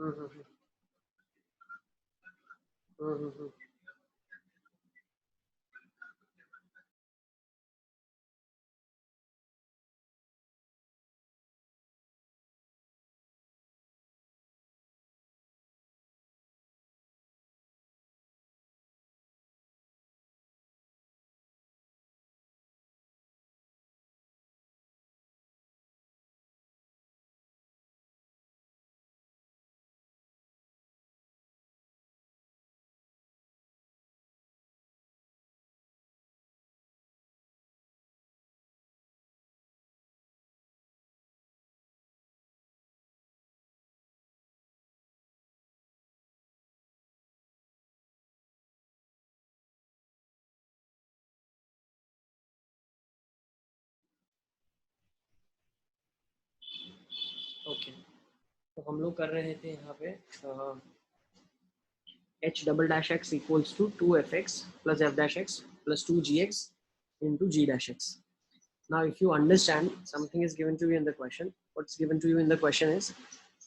हम्म हम्म हम्म हम्म हम्म, okay. तो हम लोग कर रहे थे यहाँ पे h double dash x equals to 2fx plus f dash x plus 2gx into g dash x. Now, if you understand, something is given to you in the question. What's given to you in the question is,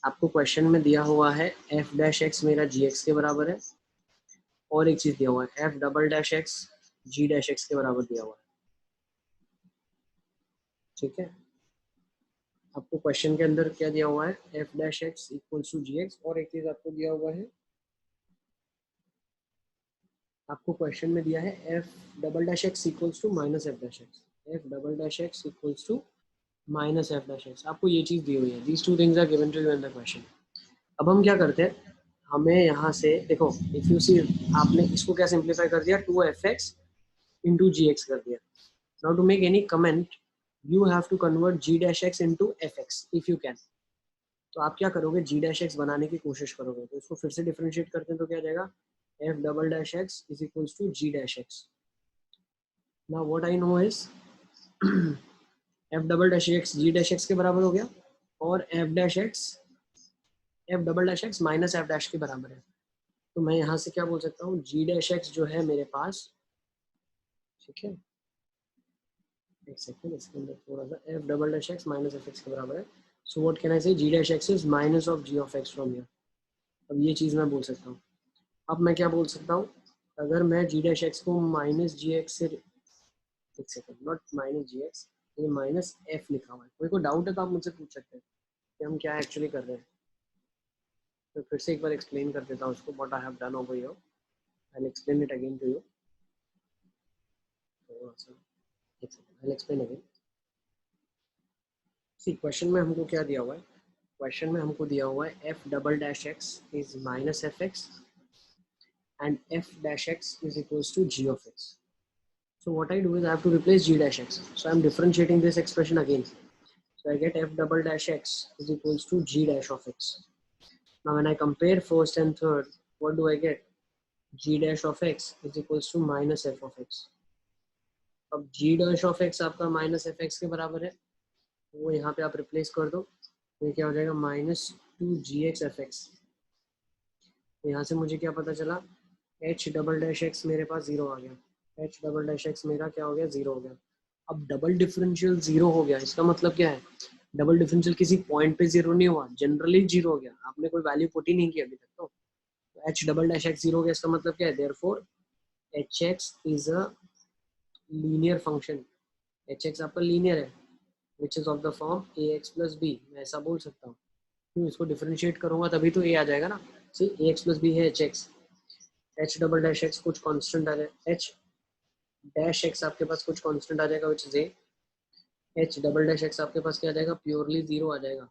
आपको question में दिया हुआ है f dash x मेरा gx के बराबर है, और एक चीज दिया हुआ है f double dash x g dash x के बराबर दिया हुआ है। ठीक है, आपको क्वेश्चन के अंदर क्या दिया हुआ है, f dash x equals to gx, और एक चीज आपको दिया हुआ है, आपको क्वेश्चन में दिया है f double dash x equals to minus F dash X, f double dash x equals to minus F dash X, आपको ये चीज दी हुई है। These two things are given to you in the question. अब हम क्या करते हैं, हमें यहाँ से देखो, इफ यू सी, आपने इसको क्या सिंप्लीफाई कर दिया, 2fx इंटू जी एक्स कर दिया। Now to make any comment you have to convert G dash X into F X if you can. तो आप क्या करोगे, जी डैश एक्स बनाने की कोशिश करोगे, तो इसको फिर से डिफरेंशिएट करते हैं तो क्या जाएगा, f double dash x is equals to G dash X. Now what I know is f double dash X G dash X के बराबर हो गया, और f double dash x minus F dash के बराबर है। तो मैं यहाँ से क्या बोल सकता हूँ, जी डैश एक्स जो है मेरे पास, ठीक है, एक सेकंड, इसके अंदर थोड़ा सा, f double dash x minus f x के बराबर है। So what can I say, g dash x is minus of g of x from here. अब ये चीज़ मैं बोल सकता हूँ। अब मैं क्या बोल सकता हूँ, अगर मैं जी डैश एक्स को माइनस जी एक्स से, एक second, not minus G X, ये माइनस एफ लिखा हुआ है। कोई को डाउट है तो आप मुझसे पूछ सकते हैं कि हम क्या एक्चुअली कर रहे हैं। तो फिर से एक बार एक्सप्लेन कर देता हूँ उसको, what I have done over here, I will explain it again to you. थोड़ा सा, एक second, I will explain again. See, question में हमको क्या दिया हुआ है, क्वेश्चन में हमको दिया हुआ है f double dash x is minus f x and f dash x is equals to g of x. So what I do is I have to replace g dash x. So I'm differentiating this expression again. So I get f double dash x is equals to g dash of x. Now when I compare first and third, what do I get? G dash of x is equals to minus f of x. अब g dash of x आपका minus f x के बराबर है, वो यहाँ पे आप replace कर दो, तो ये क्या हो जाएगा, माइनस टू जी एक्स एफ एक्स। तो यहाँ से मुझे क्या पता चला, h डबल डैश एक्स मेरे पास जीरो आ गया, h डबल डैश एक्स मेरा क्या हो गया, जीरो हो गया। अब डबल डिफरेंशियल जीरो हो गया, इसका मतलब क्या है, डबल डिफरेंशियल किसी पॉइंट पे जीरो नहीं हुआ, जनरली जीरो हो गया, आपने कोई वैल्यू पुट ही नहीं की अभी तक। तो h double dash X zero हो गया, इसका मतलब क्या है, therefore H X is a linear function. H X आपका लीनियर है, which is of the form A X plus B, मैं ऐसा बोल सकता हूँ। क्यों, इसको डिफरेंशिएट करूंगा तभी तो ए आ जाएगा ना। सी, ए एक्स प्लस बी है H x, H double dash x कुछ कांस्टेंट आ जाएगा, एच डैश एक्स आपके पास कुछ कांस्टेंट आ जाएगा विच is A, H double dash x आपके पास क्या आ जाएगा, प्योरली जीरो आ जाएगा।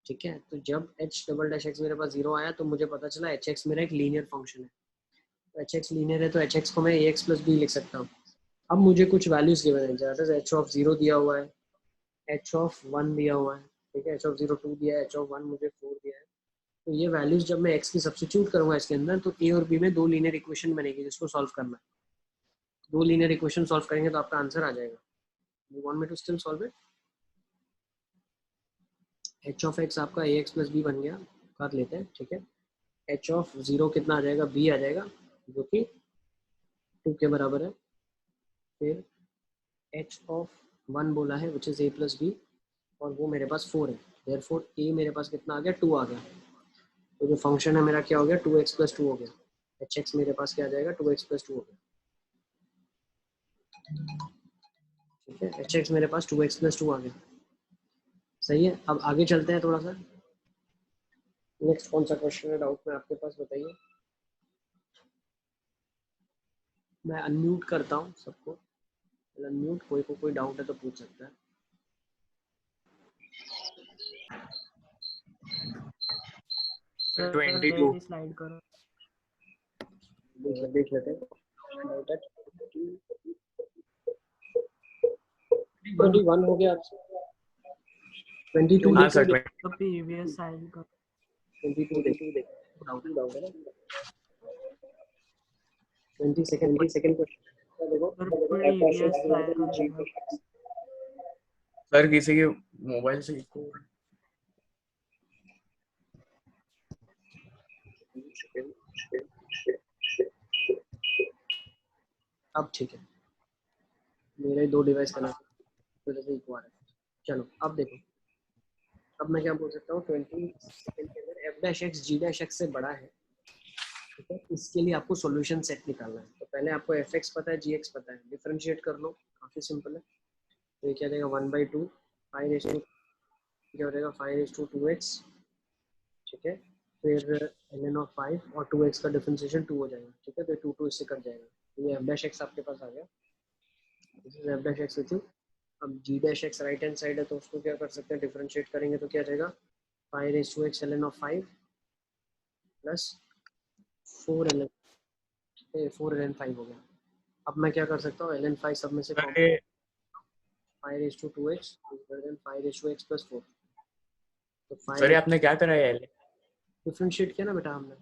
ठीक है, तो जब एच डबल डैश एक्स मेरे पास जीरो आया तो मुझे पता चला एच एक्स मेरा एक लीनियर फंक्शन है। तो एच एक्स लीनियर है तो एच एक्स को मैं ए एक्स प्लस बी लिख सकता हूँ। अब मुझे कुछ वैल्यूज गिवन है, जैसे एच ऑफ जीरो दिया हुआ है, एच ऑफ वन दिया हुआ है, ठीक है, एच ऑफ जीरो टू दिया है, एच ऑफ वन मुझे फोर दिया है। तो ये वैल्यूज जब मैं एक्स की सब्स्टिट्यूट करूंगा इसके अंदर, तो ए और बी में दो लीनियर इक्वेशन बनेगी जिसको सॉल्व करना है। दो लीनियर इक्वेशन सॉल्व करेंगे तो आपका आंसर आ जाएगा। You want me to still solve it? H of X आपका ए एक्स प्लस बी बन गया, कर लेते हैं, ठीक है। एच ऑफ जीरो कितना आ जाएगा, बी आ जाएगा, जो कि टू के बराबर है। फिर एच ऑफ वन बोला है which is A plus B, और वो मेरे पास फोर है, देयरफॉर ए मेरे पास कितना आ गया, टू आ गया। तो जो फंक्शन है मेरा क्या हो गया, 2x प्लस 2 हो गया। एच एक्स मेरे पास क्या आ जाएगा, 2x प्लस 2 हो गया। ठीक है, एच एक्स मेरे पास 2x प्लस 2 आ गया। सही है, अब आगे चलते हैं थोड़ा सा। नेक्स्ट कौन सा क्वेश्चन है डाउट में आपके पास, बताइए। मैं अनम्यूट करता हूँ सबको, अनम्यूट, कोई को कोई डाउट है तो पूछ सकता है। सर 22 मेरी स्लाइड करो। देख लेते हैं। 21 हो गया आपसे, 22 हाँ देखो, सर 20 तो प्रीवियस स्लाइड करो। 22 देखो, डाउट है ना। 22nd क्वेश्चन देखो, सर प्रीवियस स्लाइड करो एक बार। सर किसी के मोबाइल से इको हो रहा अब ठीक है, मेरे 2 डिवाइस कनेक्ट वजह से इको आ रहा है। चलो अब देखो, अब मैं क्या बोल सकता हूँ, 22nd के अंदर F dash X G dash x से बड़ा है। ठीक है, इसके लिए आपको सॉल्यूशन सेट निकालना है। तो पहले आपको एफ एक्स पता है, जी एक्स पता है, डिफरेंशिएट कर लो, काफ़ी सिंपल है। तो ये क्या देगा, 1/2 फाइव रेस टू, क्या हो जाएगा 5/2 2x। ठीक है, फिर ln ऑफ 5 और 2x का डिफरेंशिएशन 2 हो जाएगा। ठीक है, तो 2 इससे कट जाएगा, तो ये एफ डैश एक्स आपके पास आ गया। This is f dash x with you. अब g dash x right hand side है, तो उसको क्या कर सकते हैं, डिफरेंशिएट करेंगे तो क्या जाएगा, 5/x ln of 5 plus 4ln 5 हो गया। अब मैं क्या कर सकता हूँ, ln 5 सब में से है। कॉमन, सर ये 5/2x greater than 5/x plus 4। तो सर 5 ये आपने क्या करा है डिफरेंशिएट किया ना बेटा हमने,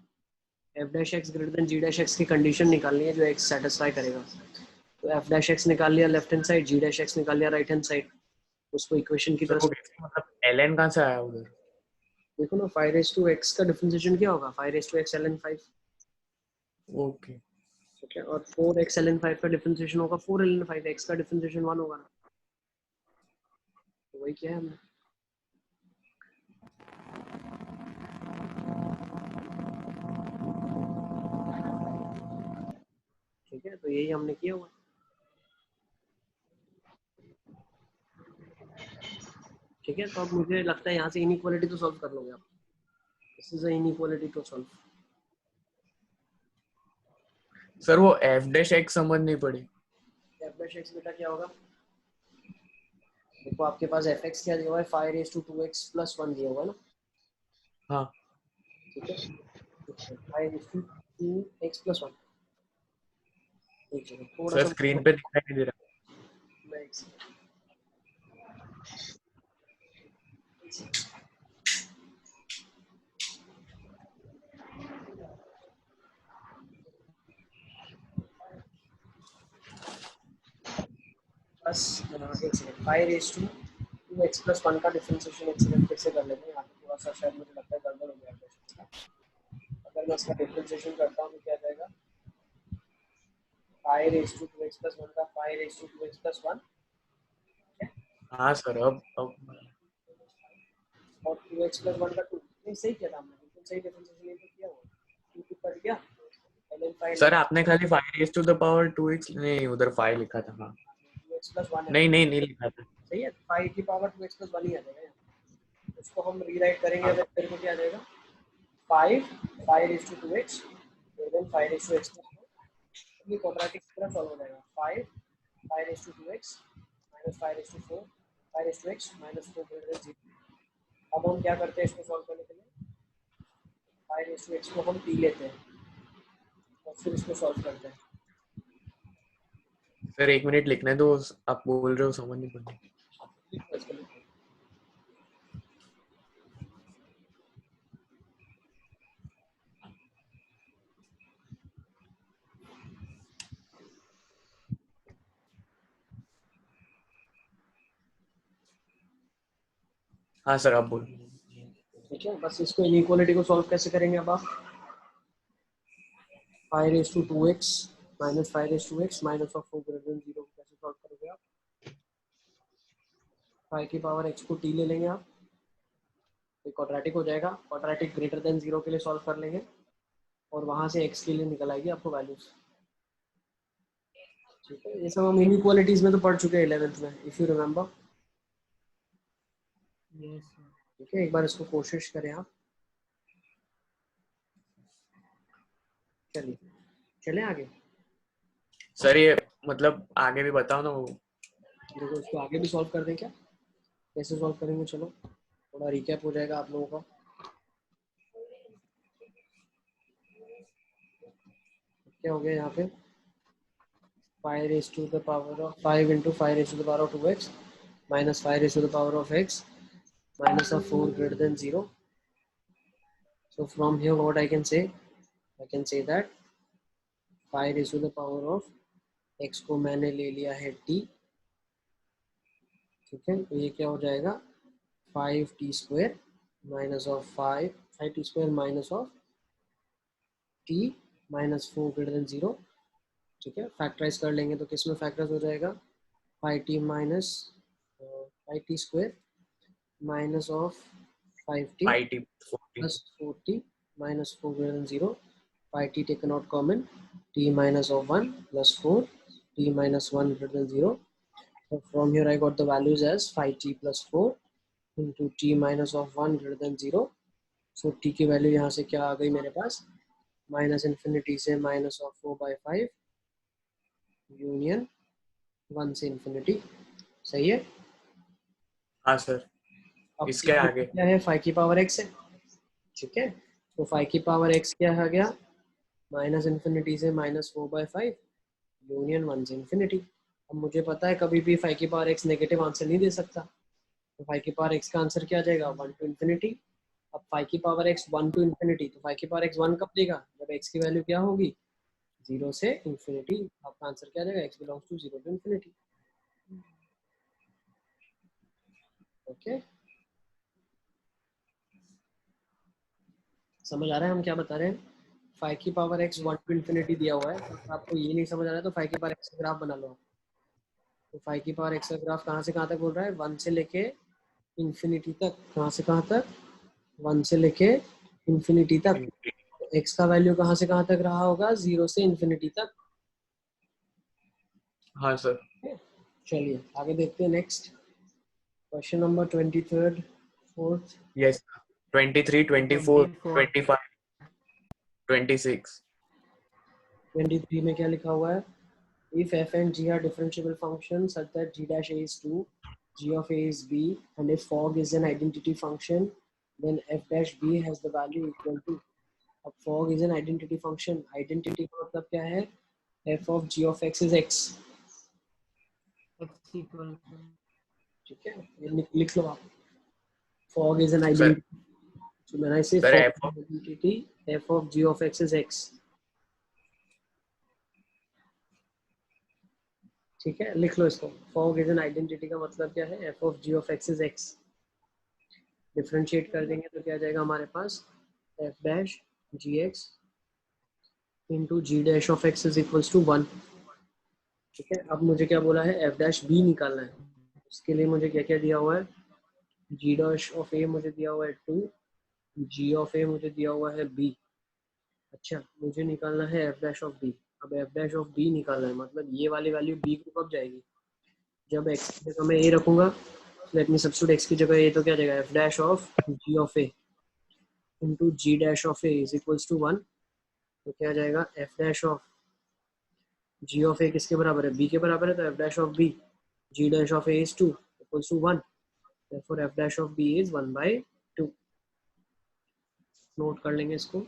f dash x greater than g dash x की कंडीशन निकालनी है जो एक्स सेटिस्फाई करेगा। तो एफ डैश एक्स निकाल लिया लेफ्ट हैंड साइड, जी डैश एक्स निकाल लिया राइट हैंड साइड, उसको इक्वेशन की सर तरह वो से कैसे, मतलब ln कहाँ से आया उधर? देखो ना। 5/x का डिफरेंशिएशन क्या होगा, 5/x ln 5। ओके ठीक है, और 4x ln 5 का डिफरेंशिएशन होगा 4ln 5, x का डिफरेंशिएशन 1 होगा ना। तो वही किया है हमने। ठीक है, तो यही हमने किया हुआ। ठीक है, तो अब मुझे लगता है यहाँ से इनइक्वालिटी तो सॉल्व कर लोगे आप। This is a inequality to solve. Sir वो एफ डैश एक्स समझ नहीं पड़ी। एफ डैश एक्स बेटा क्या होगा, देखो आपके पास एफ एक्स क्या दिया हुआ है, 5/2x प्लस 1 दिया हुआ है ना। हाँ ठीक है, 5/2x प्लस 1। एक सेकंड, थोड़ा सर सा स्क्रीन पे दिखाई नहीं दे रहा। मैं प्लस एक सेकंड, 5/2x प्लस 1 का डिफरेंशिएशन एक सेकंड फिर से कर लेते हैं। यहाँ पे थोड़ा सा शायद मुझे लगता है गड़बड़ हो गया है। अगर मैं इसका डिफरेंशिएशन करता हूँ तो क्या जाएगा, 5/2x प्लस 1 का 5/2x प्लस 1 हाँ सर अब और 2x प्लस 1 का 2। नहीं सही किया था हमने, बिल्कुल सही डिफरेंशिएशन तो किया हुआ, 2 कट गया, ln 5 सर आपने खाली 5 raised to the power 2x, नहीं उधर 5 लिखा था। हाँ 2x प्लस 1 है ना। नहीं नहीं नहीं लिखा था। सही है, 5 की पावर 2x प्लस 1 ही आ जाएगा यहाँ। उसको हम रीराइट करेंगे, हाँ अगर फिर को क्या आ जाएगा, 5/2x देन 5/x प्लस 4। ये क्वाड्रेटिक की तरह सॉल्व हो जाएगा, 5/2x minus 5/4 5/x minus 4 greater than 0। अब हम क्या करते हैं इसको सॉल्व करने के लिए, 5/x को हम पी लेते हैं और फिर इसको सॉल्व करते हैं। सर 1 मिनट लिखने दो, आप बोल रहे हो समझ नहीं पड़ी। लिखो इसको, लिखो। हाँ सर आप बोलो। ठीक है, बस इसको इनइक्वालिटी को सॉल्व कैसे करेंगे अब आप, 5/2x minus 5/2x minus of 4 greater than 0 को कैसे सॉल्व करोगे आप, 5 की पावर x को t ले लेंगे आप, क्वाड्रेटिक हो जाएगा, क्वाड्रेटिक ग्रेटर देन 0 के लिए सॉल्व कर लेंगे और वहां से x के लिए निकल आएगी आपको वैल्यूज। ठीक है, ये सब हम इनइक्वालिटीज में तो पढ़ चुके हैं 11th में, if you remember. Yes, sir. ठीक है, एक बार इसको कोशिश करें आप। चलिए चले आगे। सर ये मतलब आगे भी बताओ ना वो। देखो इसको आगे भी सॉल्व कर दें क्या, कैसे सॉल्व करेंगे, चलो थोड़ा रिकैप हो जाएगा आप लोगों का। क्या हो गया यहाँ पे, 5 raised to the power of 5 into 5 raised to the power of 2x minus 5 raised to the power of x minus of 4 greater than 0. So from here what I can say that 5 raised to the power of x को मैंने ले लिया है t। ठीक है, तो ये क्या हो जाएगा 5t square minus of 5t square minus of t minus 4 greater than 0। ठीक है, फैक्टराइज कर लेंगे तो किस में फैक्टराइज हो जाएगा 5t minus 5t square minus of 5t IT 40 plus 4t minus 4 greater than 0, 5t taken out common, t minus of 1 plus 4, t minus 1 greater than 0. So from here I got the values as 5t plus 4 into t minus of 1 greater than 0. So t की value यहाँ से क्या आ गई मेरे पास, minus infinity से minus of 4/5 union 1 से infinity. सही है। हाँ सर, अब इसके t आगे क्या है 5 की पावर x है। ठीक है, तो 5 की पावर x क्या आ गया, माइनस इन्फिनिटी से माइनस 4/5 यूनियन 1 से इन्फिनिटी। अब मुझे पता है कभी भी 5 की पावर x नेगेटिव आंसर नहीं दे सकता, तो 5 की पावर x का आंसर क्या आ जाएगा 1 टू इन्फिनिटी। अब 5 की पावर x 1 टू इन्फिनिटी, तो 5 की पावर x 1 कब देगा, जब x की वैल्यू क्या होगी 0 से इन्फिनिटी। आपका आंसर क्या आ जाएगा x belongs to 0 to infinity. Okay, समझ आ रहा है हम क्या बता रहे हैं। 5 की पावर x 1 टू इन्फिनिटी दिया हुआ है, तो आपको ये नहीं समझ आ रहा है तो 5 की पावर x का ग्राफ बना लो। तो 5 की पावर x का ग्राफ कहाँ से कहाँ तक बोल रहा है, 1 से लेके इन्फिनिटी तक। कहाँ से कहाँ तक, 1 से लेके इन्फिनिटी तक। x का वैल्यू कहाँ से कहाँ तक रहा होगा, 0 से इन्फिनिटी तक। हाँ सर। चलिए आगे देखते हैं next question number 23rd 4th। Yes 23 24 25 26 23 में क्या लिखा हुआ है, if f and g are differentiable functions such that g dash a is 2, g of a is b, and if fog is an identity function, then f dash b has the value equal to। अब fog is an identity function, identity का मतलब क्या है, f of g of x is x। X equal to ठीक है, ये लिख लो आप, fog is an sir identity, so when I say sir fog f is an identity, f of g of x is x। ठीक है, लिख लो इसको, fog is an identity का मतलब क्या है, f of g of x is x। Differentiate कर देंगे तो क्या आ जाएगा हमारे पास, f dash g x into g dash of x is equals to 1। ठीक है, अब मुझे क्या बोला है, f डैश b निकालना है। उसके लिए मुझे क्या क्या दिया हुआ है, g डैश ऑफ a मुझे दिया हुआ है 2, g ऑफ a मुझे दिया हुआ है b। अच्छा, मुझे निकालना है f डैश ऑफ b। अब f डैश ऑफ b निकालना है, मतलब ये वाली वैल्यू b को कब जाएगी, जब x की जगह मैं a रखूंगा। लेट मी सब्स्टिट्यूट x की जगह a, तो क्या जाएगा f dash of g of a into g dash of a is equals to 1। तो क्या जाएगा f dash of g of a किसके बराबर है, बी के बराबर है, तो f dash of b g dash of a is 2 equals to 1, therefore f dash of b is 1/2। Note कर लेंगे इसको।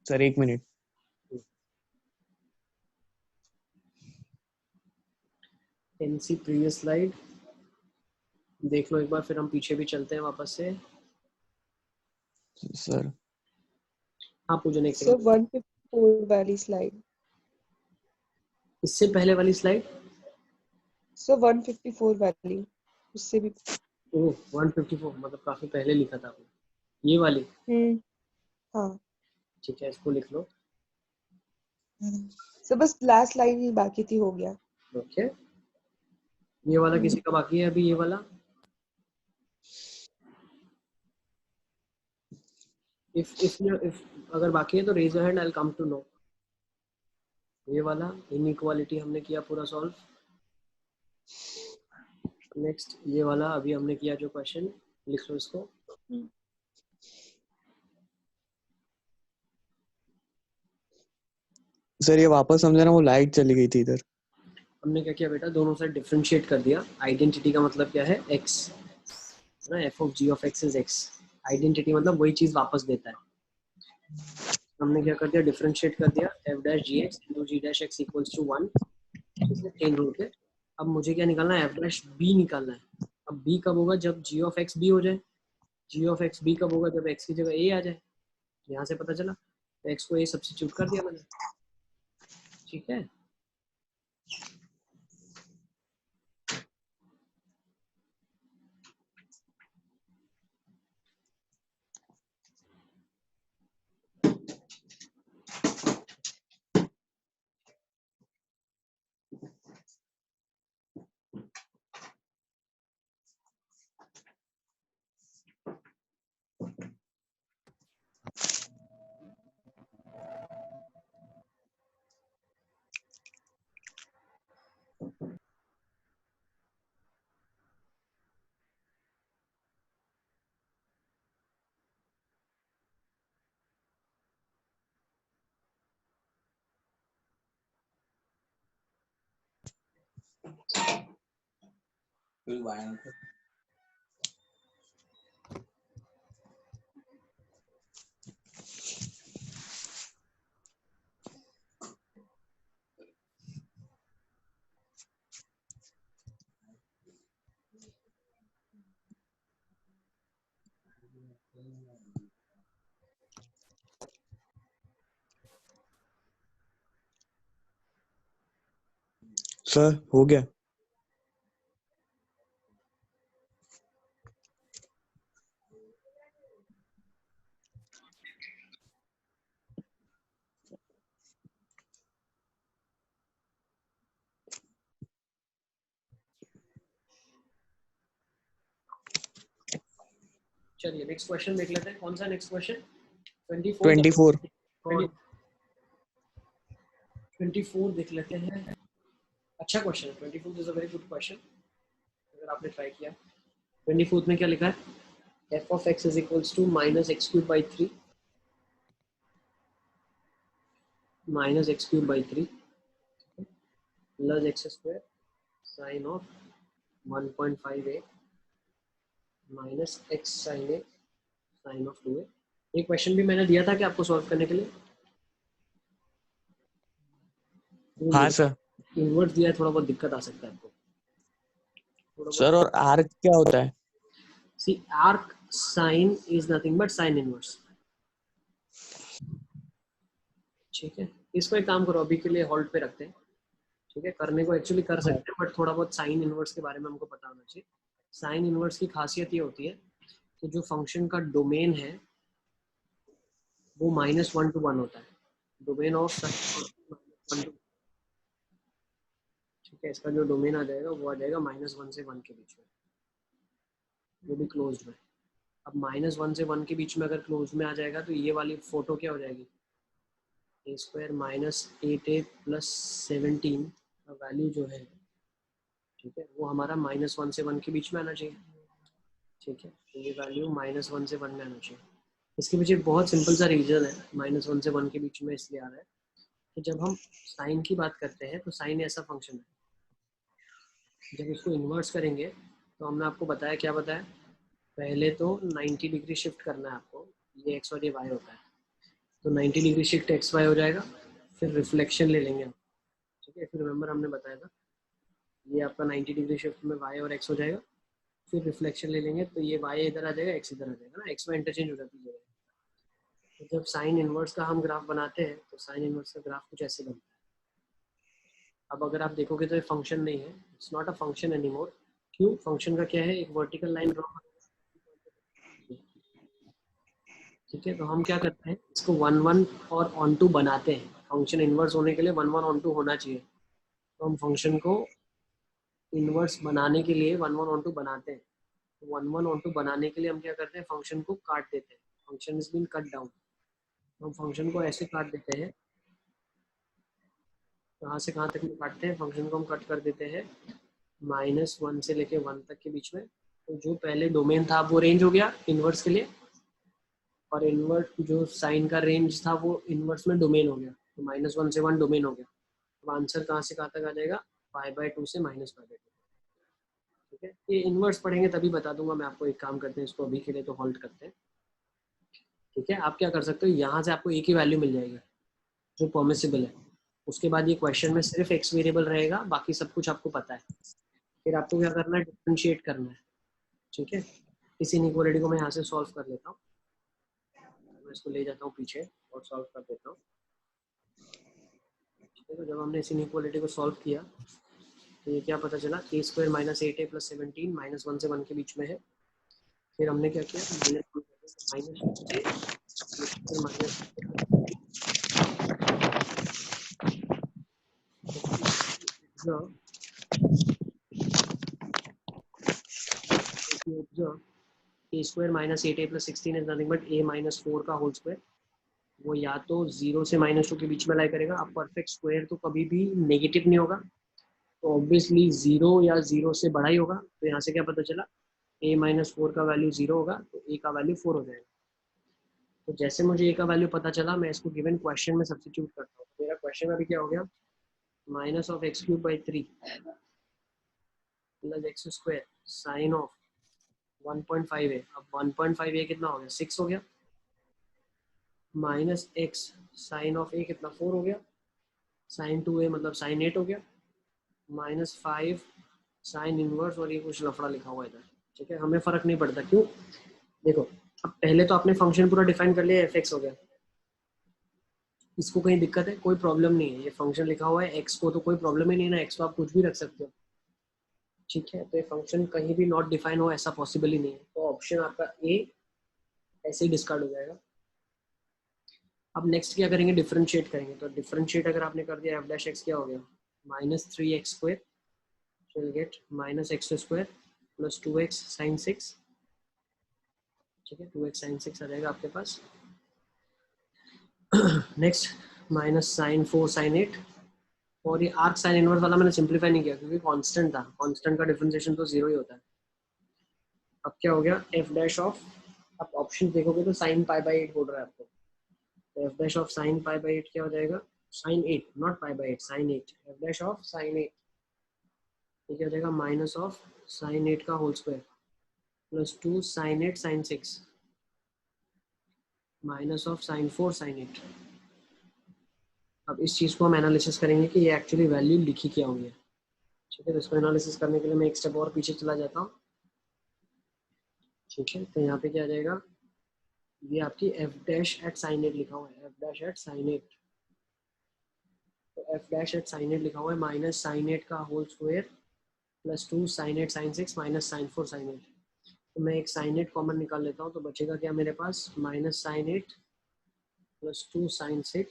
सर एक मिनट। एनसी प्रीवियस स्लाइड देख लो एक बार, फिर हम पीछे भी चलते हैं वापस से। सर हाँ पूजन एक So सेकंड, 154 वाली slide. इससे पहले वाली स्लाइड, So 154 वाली उससे भी। ओह 154 मतलब काफी पहले लिखा था आपने, ये वाली। हाँ। ठीक है, इसको लिख लो। So बस last line ही बाकी थी, हो गया। ओके, ये वाला किसी का बाकी है अभी, ये वाला if अगर बाकी है तो raise your hand, I will come to know. ये वाला इनइक्वालिटी हमने किया पूरा सॉल्व। नेक्स्ट ये वाला अभी हमने किया जो क्वेश्चन, लिख लो इसको। सर ये वापस समझाना, वो लाइट चली गई थी इधर। हमने क्या किया बेटा, दोनों साइड डिफरेंशिएट कर दिया। आइडेंटिटी का मतलब क्या है, x ना, f of g of x is x। Identity मतलब वही चीज वापस देता है। हमने क्या कर दिया, डिफरेंशिएट कर दिया, f dash gx into g dash x equals to 1, ठीक है, चेंज रूल पे। अब मुझे क्या निकालना है, f डैश b निकालना है। अब b कब होगा, जब g ऑफ x b हो जाए। g ऑफ x b कब होगा, जब x की जगह a आ जाए। यहाँ से पता चला, तो x को a सब्स्टिट्यूट कर दिया मैंने, ठीक है। सर हो गया। चलिए नेक्स्ट क्वेश्चन देख लेते हैं। कौन सा नेक्स्ट क्वेश्चन, 24। 24 देख लेते हैं। अच्छा क्वेश्चन है 24, is a very good question अगर आपने ट्राई किया। 24 में क्या लिखा है, f of x is equals to minus x cube by 3 minus x cube by 3 plus x square sin of 1.58 minus x sin a sin of 2a। ये question भी मैंने दिया था कि आपको सॉल्व करने के लिए। हाँ सर। इन्वर्स दिया है, थोड़ा बहुत दिक्कत आ सकता है आपको थोड़ा सर और आर्क क्या होता है? See arc sine is nothing but sine inverse, ठीक है। इसको एक काम करो, अभी के लिए होल्ड पे रखते हैं, ठीक है। करने को एक्चुअली कर सकते हैं बट थोड़ा बहुत साइन इनवर्स के बारे में हमको पता होना चाहिए। साइन इनवर्स की खासियत ये होती है कि जो फंक्शन का डोमेन है वो -1 to 1 होता है। डोमेन ऑफ साइन, ठीक है। इसका जो डोमेन आ जाएगा वो आ जाएगा -1 से 1 के बीच में, वो भी क्लोज्ड में। अब -1 से 1 के बीच में अगर क्लोज में आ जाएगा तो ये वाली फोटो क्या हो जाएगी, a स्क्वायर -8a + 17 का वैल्यू जो है, ठीक है, वो हमारा -1 से 1 के बीच में आना चाहिए, ठीक है। तो ये वैल्यू -1 से 1 में आना चाहिए। इसके पीछे बहुत सिंपल सा रीजन है, -1 से 1 के बीच में इसलिए आ रहा है कि जब हम साइन की बात करते हैं तो साइन ऐसा फंक्शन है, जब इसको इन्वर्स करेंगे तो हमने आपको बताया, क्या बताया, पहले तो 90 डिग्री शिफ्ट करना है आपको, ये x और ये y होता है, तो 90 डिग्री शिफ्ट एक्स वाई हो जाएगा, फिर रिफ्लेक्शन ले लेंगे हम, ठीक है। फिर रिमेंबर हमने बताया था ये आपका 90 डिग्री शिफ्ट में y और x हो जाएगा, फिर रिफ्लेक्शन ले लेंगे तो ये y इधर आ जाएगा, x इधर आ जाएगा ना, x में इंटरचेंज हो जाती है। तो जब साइन इनवर्स का हम ग्राफ बनाते हैं तो साइन इनवर्स का ग्राफ कुछ ऐसे बनता है। अब अगर आप देखोगे तो ये फंक्शन नहीं है, it's not a function anymore. क्यों, फंक्शन का क्या है, एक वर्टिकल लाइन ड्रॉ, ठीक है। तो हम क्या करते हैं, इसको 1 1 और ऑन टू बनाते हैं। फंक्शन इनवर्स होने के लिए 1 1 ऑन टू होना चाहिए, तो हम फंक्शन को इनवर्स बनाने के लिए 1 1 ऑन टू बनाते हैं। 1 1 ऑन टू बनाने के लिए हम क्या करते हैं, फंक्शन को काट देते हैं, function is been cut down. हम फंक्शन को ऐसे काट देते हैं, कहाँ से कहाँ तक काटते हैं, फंक्शन को हम कट कर देते हैं -1 से लेके 1 तक के बीच में। तो जो पहले डोमेन था वो रेंज हो गया इनवर्स के लिए, और इनवर्स जो साइन का रेंज था वो इनवर्स में डोमेन हो गया। तो -1 से 1 डोमेन हो गया। अब आंसर कहाँ से कहाँ तक आ जाएगा, π/2 से -π/2। ठीक है, ये इनवर्स पढ़ेंगे तभी बता दूंगा मैं आपको। एक काम करते हैं, इसको अभी के लिए तो होल्ड करते हैं। ठीक है, आप क्या कर सकते हो, यहाँ से आपको एक ही वैल्यू मिल जाएगी जो परमिसिबल है। उसके बाद ये क्वेश्चन में सिर्फ x वेरिएबल रहेगा, बाकी सब कुछ आपको पता है। फिर आपको क्या करना है, डिफरेंशिएट करना है। ठीक है, इस इनइक्वालिटी को मैं यहाँ से सॉल्व कर लेता हूँ। मैं इसको ले जाता हूँ पीछे और सॉल्व कर देता हूँ। ठीक है, तो जब हमने इस इनइक्वालिटी को सॉल्व किया तो ये क्या पता चला, a² - 8a + 17 -1 से 1 के बीच में है। फिर हमने क्या किया, a² - 8a + 16 is nothing but a - 4 का होल स्क्वायर। वो या तो 0 से -2 के बीच में लाई करेगा। अब परफेक्ट स्क्वायर तो कभी भी नेगेटिव नहीं होगा, तो ऑब्वियसली 0 या 0 से बड़ा ही होगा। तो यहाँ से क्या पता चला, a - 4 का वैल्यू 0 होगा तो a का वैल्यू 4 हो जाएगा। तो जैसे मुझे a का वैल्यू पता चला, मैं इसको गिवन क्वेश्चन में सब्स्टिट्यूट करता हूँ। मेरा क्वेश्चन अभी क्या हो गया, -(x³ / 3 + x² sin of 1.5a। अब 1.5a कितना हो गया, 6 हो गया, -x sin of a कितना 4 हो गया, sin 2a मतलब sin 8 हो गया, -5 sin इनवर्स, और ये कुछ लफड़ा लिखा हुआ है इधर। ठीक है, हमें फर्क नहीं पड़ता, क्यों, देखो अब पहले तो आपने फंक्शन पूरा डिफाइन कर लिया, fx हो गया। इसको कहीं दिक्कत है, कोई प्रॉब्लम नहीं है, ये फंक्शन लिखा हुआ है x को तो कोई प्रॉब्लम ही नहीं है ना, x को आप कुछ भी रख सकते हो। ठीक है, तो ये फंक्शन कहीं भी नॉट डिफाइन हो ऐसा पॉसिबल ही नहीं है। तो ऑप्शन आपका ए ऐसे ही डिस्कार्ड हो जाएगा। अब नेक्स्ट क्या करेंगे, डिफरेंशिएट करेंगे। तो डिफरेंशिएट अगर आपने कर दिया, f' क्या हो गया, -3x² so we'll get -x² + 2x sin 6। ठीक है, 2x sin 6 आ जाएगा आपके पास। नेक्स्ट -sin 4 sin 8, और ये आर्क साइन इनवर्स वाला मैंने सिंप्लीफाई नहीं किया क्योंकि कांस्टेंट था, कांस्टेंट का डिफरेंशिएशन तो 0 ही होता है। अब क्या हो गया, f', आप ऑप्शन देखोगे तो sin π/8 बोल रहा है आपको। तो f' sin π/8 क्या हो जाएगा, sin 8 not π/8, sin 8, f' sin 8 ये क्या हो जाएगा, -(sin 8 का whole square + 2 sin 8 sin 6 -(sin 4 sin 8। अब इस चीज़ को हम एनालिसिस करेंगे कि ये एक्चुअली वैल्यू लिखी क्या हुई है। ठीक है, तो इसको एनालिसिस करने के लिए मैं एक स्टेप और पीछे चला जाता हूँ। ठीक है, तो यहाँ पे क्या आ जाएगा, ये आपकी f' sin 8 लिखा हुआ है, f' sin 8। तो f' sin 8 लिखा हुआ है -sin 8 का whole square + 2 sin 8 sin 6 -sin 4 sin 8। तो मैं एक sin 8 कॉमन निकाल लेता हूँ, तो बचेगा क्या मेरे पास, -sin 8 + 2 sin 6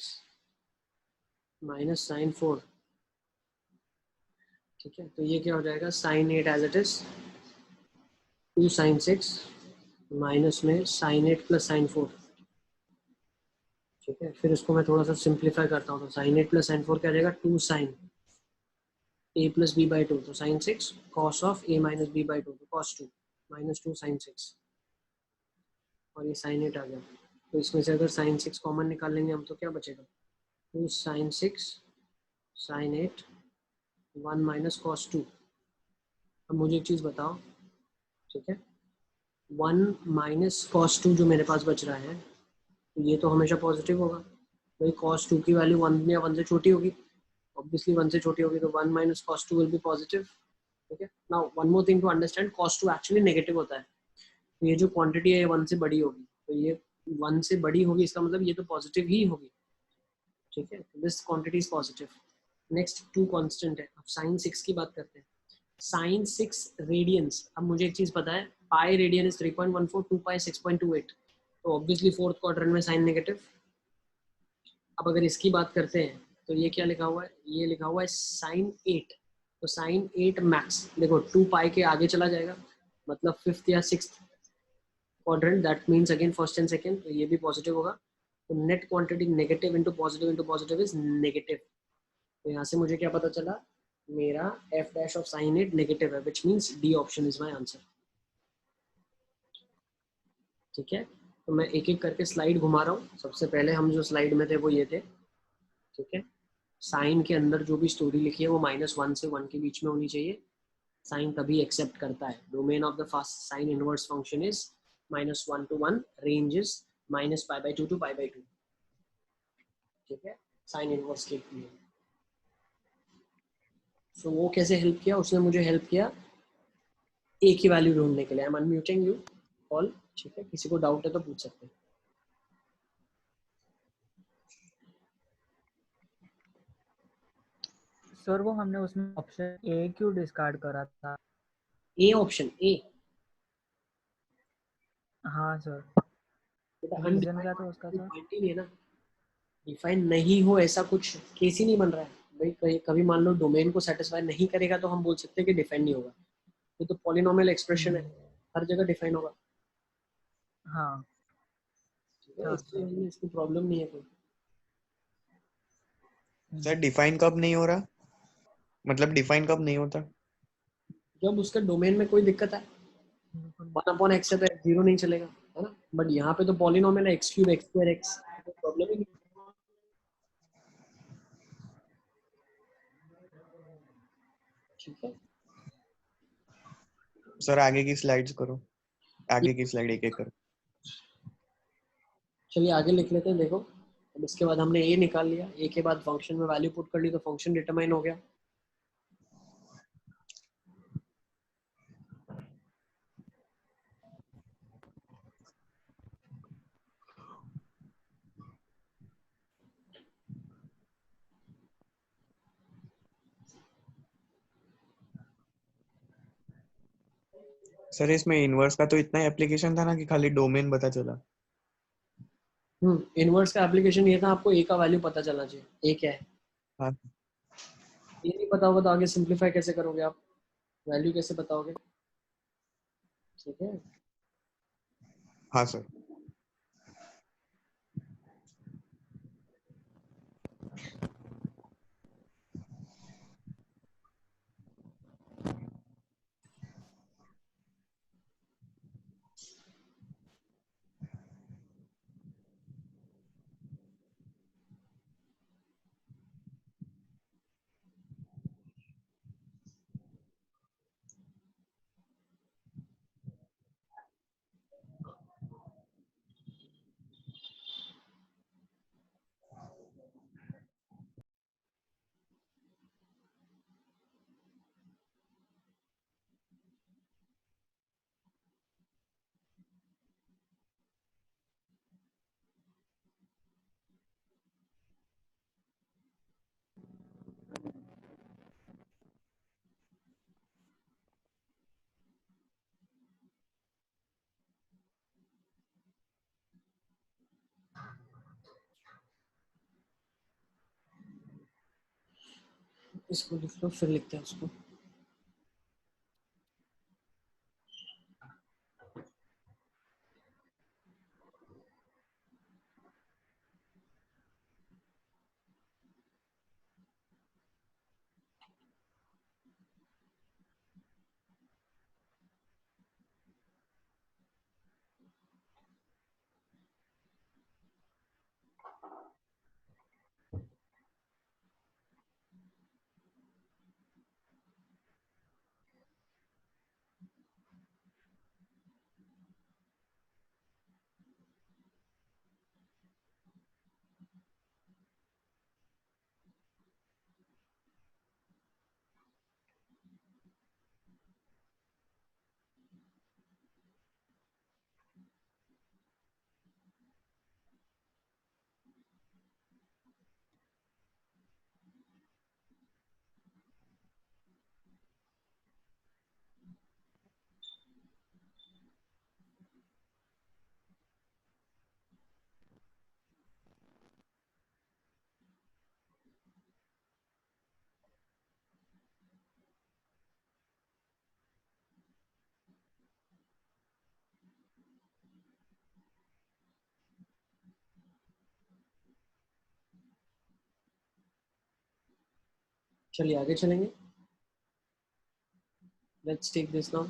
-sin 4। ठीक है, तो ये क्या हो जाएगा, sin 8 as it is 2 sin 6 minus में sin 8 + sin 4। ठीक है, फिर इसको मैं थोड़ा सा सिंप्लीफाई करता हूँ। तो sin 8 + sin 4 क्या आ जाएगा, 2 sin a + b/2, तो sin 6 cos of a - b/2, तो cos 2 -2 sin 6, और ये sin 8 आ गया। तो इसमें से अगर sin 6 कॉमन निकाल लेंगे हम तो क्या बचेगा, 2 sin 6 sin 8 1 - cos 2। अब मुझे एक चीज़ बताओ, ठीक है, 1 - cos 2 जो मेरे पास बच रहा है, तो ये तो हमेशा पॉजिटिव होगा। भाई cos 2 की वैल्यू 1 या 1 से छोटी होगी, ऑब्वियसली 1 से छोटी होगी, तो 1 - cos 2 विल बी पॉजिटिव। ठीक है, now one more thing to understand, cos 2 actually negative होता है। तो ये जो क्वांटिटी है ये 1 से बड़ी होगी, तो ये 1 से बड़ी होगी, इसका मतलब ये तो पॉजिटिव ही होगी। ठीक है, this quantity is positive. Next 2 constant है। अब sin 6 की बात करते हैं, sin 6 रेडियंस। अब मुझे एक चीज पता है, पाई रेडियन इज 3.14, 2 पाई 6.28, तो ऑब्वियसली फोर्थ क्वाड्रेंट में साइन नेगेटिव। अब अगर इसकी बात करते हैं तो ये क्या लिखा हुआ है, ये लिखा हुआ है sin 8। तो sin 8 मैक्स देखो 2 पाई के आगे चला जाएगा, मतलब 5th या 6th। Quadrant, that means again first and second, तो ये भी पॉजिटिव होगा। तो net quantity negative into positive is negative. तो यहाँ से मुझे क्या पता चला, मेरा f dash of sine at negative है, which means D option is my answer. ठीक है, तो मैं एक एक करके स्लाइड घुमा रहा हूँ। सबसे पहले हम जो स्लाइड में थे वो ये थे। ठीक है, साइन के अंदर जो भी स्टोरी लिखी है वो -1 से 1 के बीच में होनी चाहिए। साइन तभी एक्सेप्ट करता है। Domain of the first sine inverse function is -1 to 1, range is -π/2 to π/2। ठीक है, साइन इनवर्स के लिए। सो वो कैसे हेल्प किया, उसने मुझे हेल्प किया ए की वैल्यू ढूंढने के लिए। I am unmuting you all. ठीक है, किसी को डाउट है तो पूछ सकते हैं। सर वो हमने उसमें ऑप्शन ए क्यों डिस्कार्ड करा था? ए ऑप्शन ए, हाँ सर, बेटा रीजन क्या था उसका सर? पॉइंट ही नहीं है ना। डिफाइन नहीं हो ऐसा कुछ केस ही नहीं बन रहा है भाई। कभी मान लो डोमेन को सेटिस्फाई नहीं करेगा तो हम बोल सकते हैं कि डिफाइन नहीं होगा। ये तो पॉलिनोमियल एक्सप्रेशन है, हर जगह डिफाइन होगा। हाँ ठीक है, हाँ इसलिए सर। हमें इसकी प्रॉब्लम नहीं है कोई। सर डिफाइन कब नहीं हो रहा, मतलब डिफाइन कब नहीं होता? जब उसके डोमेन में कोई दिक्कत है, 1/x है तो x0 नहीं चलेगा, है ना। बट यहाँ पे तो पॉलिनोमियल है, x3 x2 x, तो प्रॉब्लम ही नहीं। ठीक है, सर आगे की स्लाइड्स करो, आगे की स्लाइड एक एक करो। चलिए आगे लिख लेते हैं। देखो, अब इसके बाद हमने ए निकाल लिया, ए के बाद फंक्शन में वैल्यू पुट कर ली तो फंक्शन डिटरमाइन हो गया। सर इसमें इनवर्स का तो इतना एप्लीकेशन था ना कि खाली डोमेन पता चला। इनवर्स का एप्लीकेशन ये था, आपको ए का वैल्यू पता चलना चाहिए, ए क्या है। हाँ ये नहीं पता होगा तो आगे सिंप्लीफाई कैसे करोगे आप, वैल्यू कैसे बताओगे। ठीक है, हाँ सर। इसको लिख लो फिर लिखते हैं उसको। चलिए आगे चलेंगे. Let's take this now.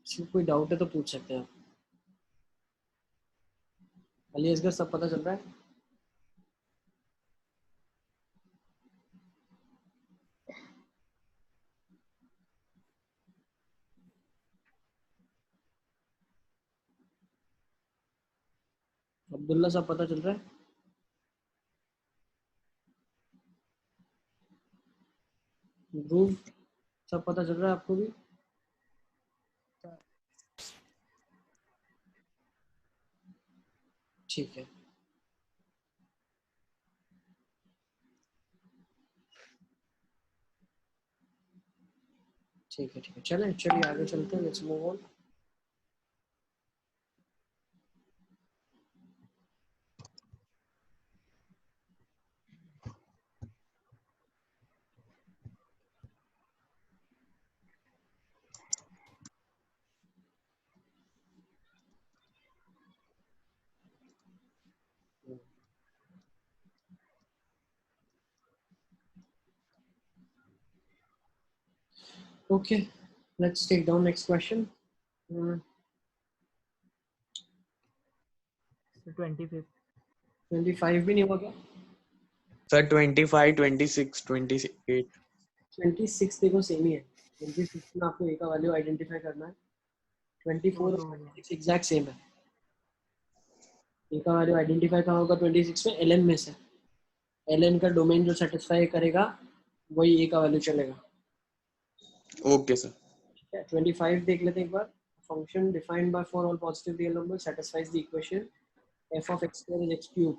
इसमें कोई डाउट है तो पूछ सकते हैं आप. अली असगर सब पता चल रहा है? अब्दुल्ला सब पता चल रहा है? ध्रुव सब पता चल रहा है आपको भी? ठीक है. ठीक है चलिए आगे चलते हैं. Let's move on. Okay, let's take down next question. 25th. 25 भी नहीं हुआ क्या? सर 25, 26, 28. 26 देखो सेम ही है. 26 में आपको ए का वैल्यू आइडेंटिफाई करना है. 24 वो और तो हो गया. 26 एग्जैक्ट सेम है. ए का वैल्यू आइडेंटिफाई कहाँ होगा? 26 में ln में से. ln का डोमेन जो सेटिस्फाई करेगा वही ए का वैल्यू चलेगा. Okay sir. 25 देख लेते हैं एक बार. Function defined by for all positive real number satisfies the equation f of x square is x cube.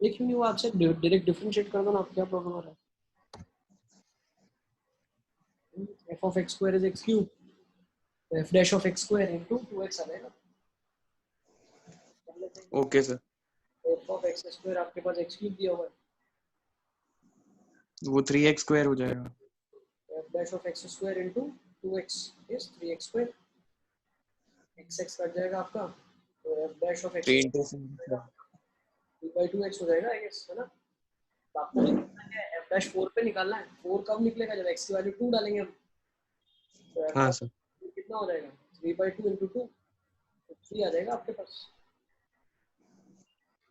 ये क्यों नहीं हुआ? आपसे डायरेक्ट डिफरेंशिएट कर दो ना. आप क्या प्रॉब्लम आ रहा है? f of x square is x cube. तो f dash of x square into 2x आ जाएगा. Okay sir. f of x square आपके पास x cube दिया हुआ है. वो 3x स्क्वायर हो जाएगा. f dash of x square into 2x is 3x square. x cut जाएगा आपका. तो f dash of x 3 into 3/2x हो जाएगा आई गेस, है ना? तो आपको निकालना क्या है? f dash 4 पे निकालना है. 4 कब निकलेगा? जब x की वैल्यू 2 डालेंगे हम. तो f हाँ dash सर. कितना हो जाएगा? 3/2 into 2, तो 3 आ जाएगा आपके पास.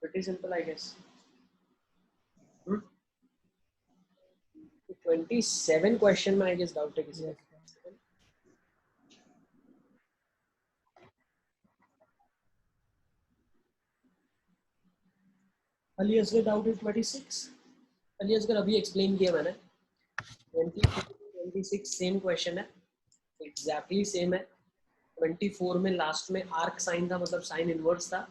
Pretty simple I guess. 27 question में आई गेस डाउट है किसी का? अली असगर डाउट है 26. अली असगर अभी एक्सप्लेन किया मैंने. 26 सेम क्वेश्चन है. एग्जैक्टली सेम है. 24 में लास्ट में आर्क साइन था, मतलब साइन इनवर्स था,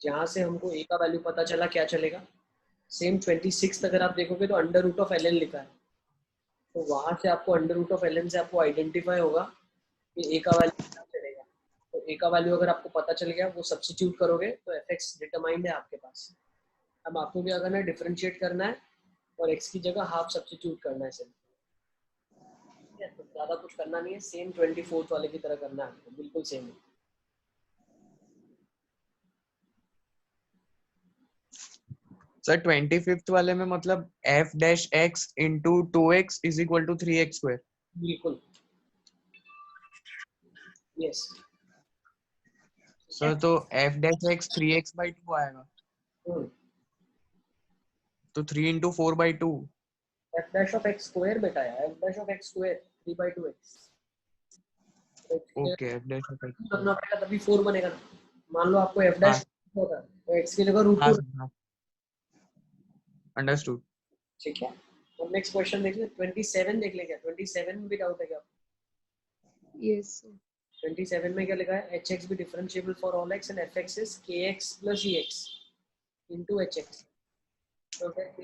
जहां से हमको ए का वैल्यू पता चला क्या चलेगा. सेम 26 अगर आप देखोगे तो अंडर रूट ऑफ ln लिखा है. तो वहां से आपको अंडर रूट ऑफ ln से आपको आइडेंटिफाई होगा कि ए का वैल्यू क्या चलेगा. तो ए का वैल्यू अगर आपको पता चल गया, वो सब्स्टिट्यूट करोगे तो एफ एक्स डिटरमाइंड है आपके पास. अब आपको क्या करना है? डिफरेंशिएट करना है और एक्स की जगह हाफ सब्स्टिट्यूट करना है सिर्फ. ठीक है, तो ज़्यादा कुछ करना नहीं है. सेम 24 वाले की तरह करना है आपको, बिल्कुल सेम है. सर 25th वाले में मतलब f dash x into 2x is equal to 3x square. बिल्कुल यस. सर तो f dash x 3x by 2 आएगा. तो 3 into 4 by 2. F dash of x square बेटा है. F dash of x square 3/2x. Okay f dash of x. करना पड़ेगा तभी 4 बनेगा ना. मान लो आपको एफ हाँ डैश होता है तो एक्स की जगह रूट हाँ 2. सर. हाँ अंडरस्टूड. ठीक है. अब नेक्स्ट क्वेश्चन देख ले. 27 देख ले. क्या 27 में भी डाउट है क्या? Yes. 27 में क्या लिखा है? एच एक्स भी differentiable for all x and F x is के एक्स प्लस ई एक्स इंटू एच एक्स. तो अगर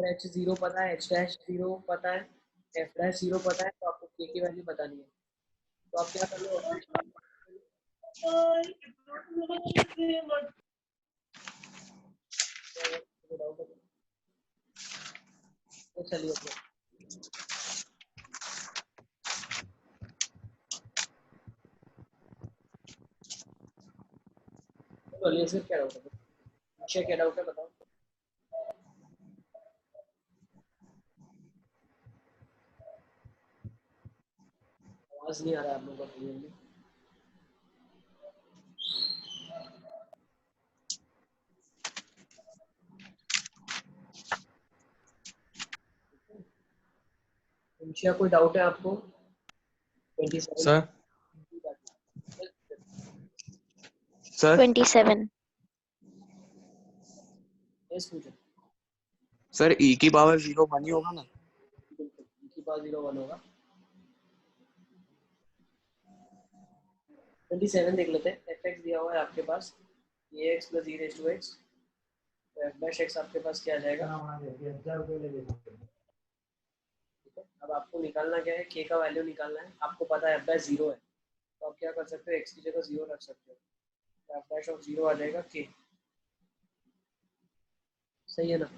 एच 0 पता है, एच डैश 0 पता है, एफ डैश 0 पता है, तो आपको के की वैल्यू बतानी है. तो आप क्या कर लो? तो चलिए बोलिए सर क्या डाउट है? अच्छा क्या डाउट है बताओ। आवाज नहीं आ रहा है आप लोगों का क्लियरली। अच्छा कोई डाउट है आपको? 27 सर सर 27. यस पूछो। सर e की पावर 0 बनी होगा ना? बिल्कुल e की पावर 0 1 होगा। 27 देख लेते हैं। fx दिया हुआ है आपके पास ax plus e raised to x, तो f dash x आपके पास क्या आ जाएगा? ठीक है, अब आपको निकालना क्या है? k का वैल्यू निकालना है। आपको पता है f dash 0 है, तो आप क्या कर सकते हो? x की जगह 0 रख सकते हो, तो f dash of 0 आ जाएगा k। सही है ना?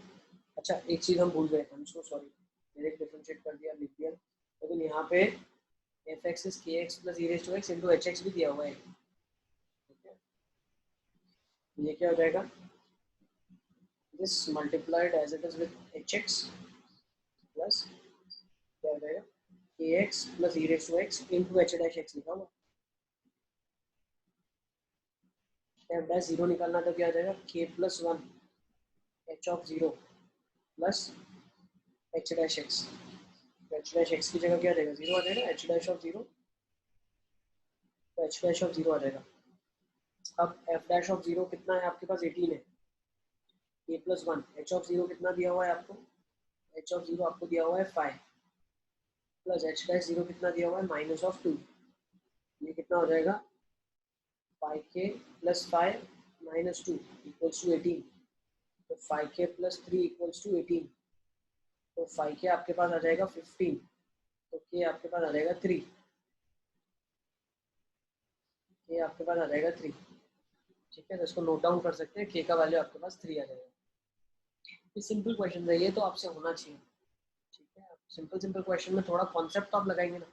अच्छा एक चीज हम भूल गए, हम सो सॉरी, मैंने डिफरेंशिएट कर दिया, लिख दिया, लेकिन यहाँ पे fx is kx plus e raised to x into hx भी दिया हुआ है। ठीक है, ये क्या हो जाएगा? this multiplied as it is with hx plus क्या हो जाएगा? kx plus e raised to x into h dash x लिखा हुआ। f dash 0 निकालना तो क्या हो जाएगा? k plus 1 h of 0 plus h dash x, h dash x की जगह क्या आ जाएगा? 0 आ जाएगा। h dash of 0 तो h dash of 0 आ जाएगा। अब f dash of 0 कितना है आपके पास? 18 है। k plus 1 h of 0 कितना दिया हुआ है आपको? h of 0 आपको दिया हुआ है 5 प्लस h dash 0 कितना दिया हुआ है? Minus of 2। ये कितना हो जाएगा? 5k plus 5 minus 2 equals to 18। तो 5k plus 3 equals to 18। तो 5k आपके पास आ जाएगा 15, तो k आपके पास आ जाएगा 3। k आपके पास आ जाएगा 3। ठीक है, तो इसको नोट डाउन कर सकते हैं। k का वैल्यू आपके पास 3 आ जाएगा। ये सिंपल क्वेश्चन है, ये तो आपसे होना चाहिए। ठीक है, सिंपल सिंपल क्वेश्चन में थोड़ा कॉन्सेप्ट आप लगाएंगे ना।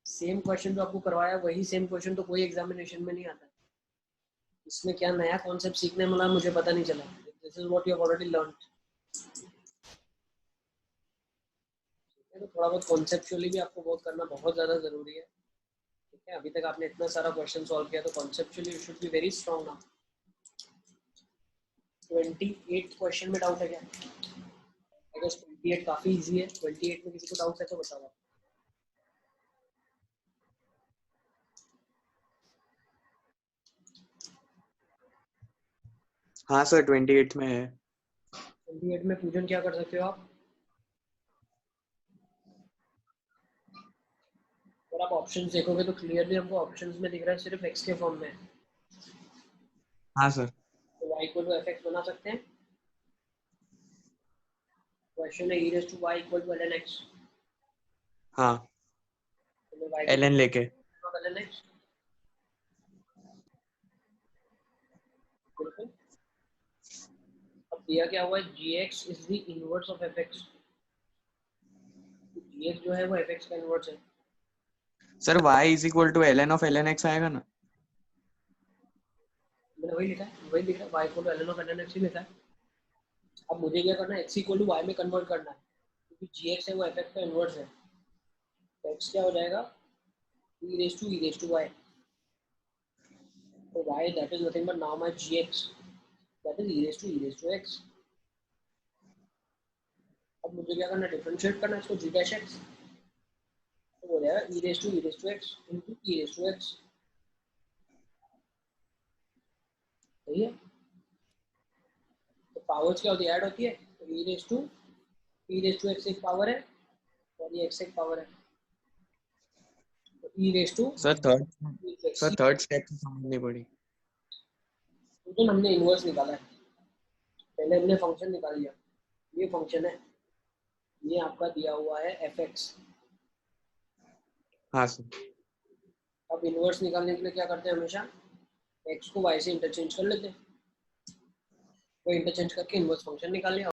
सेम क्वेश्चन जो आपको करवाया वही सेम क्वेश्चन तो कोई एग्जामिनेशन में नहीं आता। इसमें क्या नया कॉन्सेप्ट सीखने मिला मुझे पता नहीं चला। This is what you have already learn. तो थोड़ा बहुत कॉन्सेप्चुअली भी आपको बहुत करना बहुत ज़्यादा ज़रूरी है। ठीक है, अभी तक आपने इतना सारा क्वेश्चन सॉल्व किया, तो conceptually you should be very strong now. 28 question में डाउट है क्या? अगर 28 काफ़ी इजी है, 28 में किसी को डाउट है तो बताओ आप। हाँ सर 28 में है। 28 में पूजन क्या कर सकते हो आप? अगर आप ऑप्शंस देखोगे तो क्लियरली हमको ऑप्शंस में दिख रहा है सिर्फ x के फॉर्म में। हाँ सर। तो y इक्वल टू fx बना सकते हैं। क्वेश्चन है e raised to y equal to ln x। हाँ तो मैं y को ln लेके। ln x बिल्कुल। अब दिया क्या हुआ है? gx is the inverse of fx। gx जो है वो fx का इनवर्स है। Sir y is equal to ln of ln x आएगा ना? मैंने वही लिखा है, वही लिखा है, y equal to ln of ln x ही लिखा है। अब मुझे क्या करना है? x इक्वल टू y में कन्वर्ट करना है, क्योंकि gx है वो fx का इनवर्स है। तो x क्या हो जाएगा? e raised to y। तो y that is nothing but now my gx, that is e raised to x। अब मुझे क्या करना है? डिफरेंशिएट करना है इसको g dash x, तो हो जाएगा e raised to x into e raised to x। सही है? तो पावर्स क्या होती है? ऐड होती है। तो e raised to x एक पावर है और ये x एक पावर है, तो e raised to sir x। Third step तो समझनी पड़ी। तो हमने इनवर्स निकाला है, पहले हमने फंक्शन निकाल लिया। ये फंक्शन है, ये आपका दिया हुआ है fx। हाँ सर। अब इनवर्स निकालने के लिए क्या करते हैं? हमेशा x को y से इंटरचेंज कर लेते हैं। वो इंटरचेंज करके इनवर्स फंक्शन निकाल लिया।